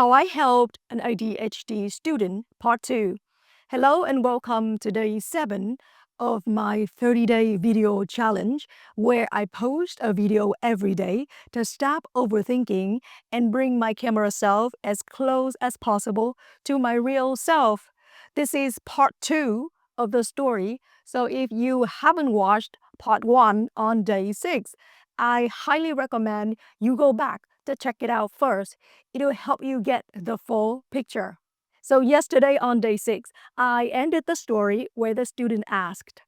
How I Helped an ADHD Student, Part 2. Hello and welcome to day 7 of my 30-day video challenge, where I post a video every day to stop overthinking and bring my camera self as close as possible to my real self. This is part 2 of the story, so if you haven't watched part 1 on day 6, I highly recommend you go back to check it out first. It'll help you get the full picture. So yesterday on day 6, I ended the story where the student asked,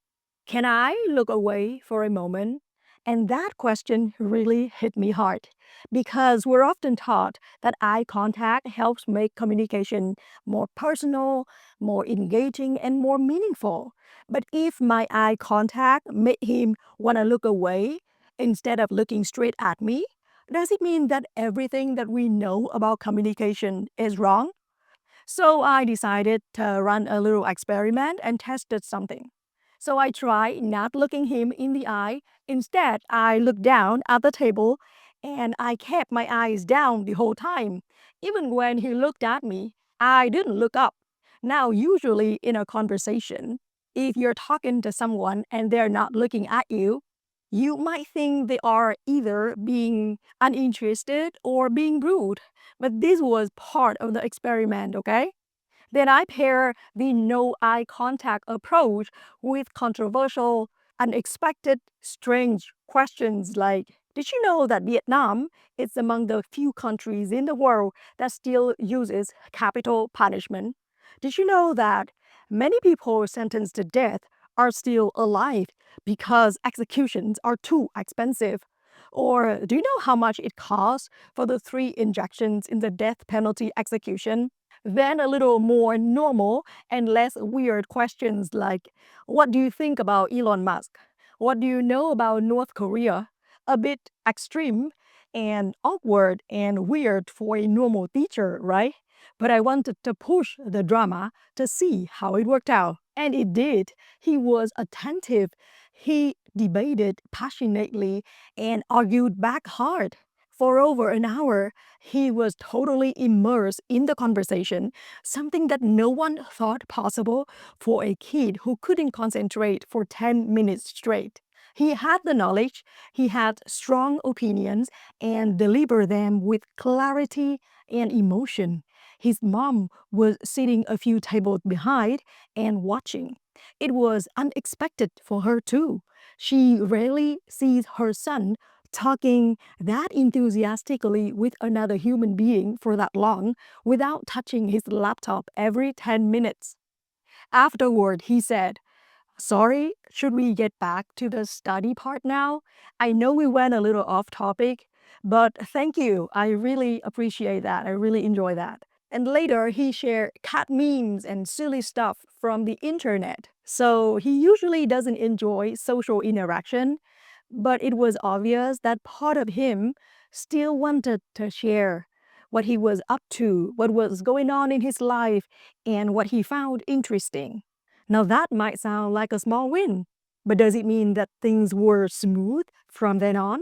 "Can I look away for a moment?" And that question really hit me hard because we're often taught that eye contact helps make communication more personal, more engaging, and more meaningful. But if my eye contact made him want to look away instead of looking straight at me, does it mean that everything that we know about communication is wrong? So I decided to run a little experiment and tested something. So I tried not looking him in the eye. Instead, I looked down at the table and I kept my eyes down the whole time. Even when he looked at me, I didn't look up. Now, usually in a conversation, if you're talking to someone and they're not looking at you, you might think they are either being uninterested or being rude. But this was part of the experiment, okay? Then I pair the no eye contact approach with controversial, unexpected, strange questions like, did you know that Vietnam is among the few countries in the world that still uses capital punishment? Did you know that many people sentenced to death are still alive because executions are too expensive? Or do you know how much it costs for the 3 injections in the death penalty execution? Then a little more normal and less weird questions like, what do you think about Elon Musk? What do you know about North Korea? A bit extreme and awkward and weird for a normal teacher, right? But I wanted to push the drama to see how it worked out. And it did. He was attentive. He debated passionately and argued back hard. For over an hour, he was totally immersed in the conversation, something that no one thought possible for a kid who couldn't concentrate for 10 minutes straight. He had the knowledge, he had strong opinions, and delivered them with clarity and emotion. His mom was sitting a few tables behind and watching. It was unexpected for her too. She rarely sees her son talking that enthusiastically with another human being for that long without touching his laptop every 10 minutes. Afterward, he said, "Sorry, should we get back to the study part now? I know we went a little off topic, but thank you. I really appreciate that. I really enjoy that." And later, he shared cat memes and silly stuff from the internet. So he usually doesn't enjoy social interaction, but it was obvious that part of him still wanted to share what he was up to, what was going on in his life, and what he found interesting. Now, that might sound like a small win, but does it mean that things were smooth from then on?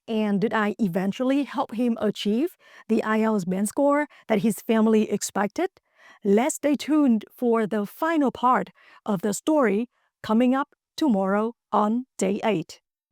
And did I eventually help him achieve the IELTS band score that his family expected? Let's stay tuned for the final part of the story coming up tomorrow on day 8.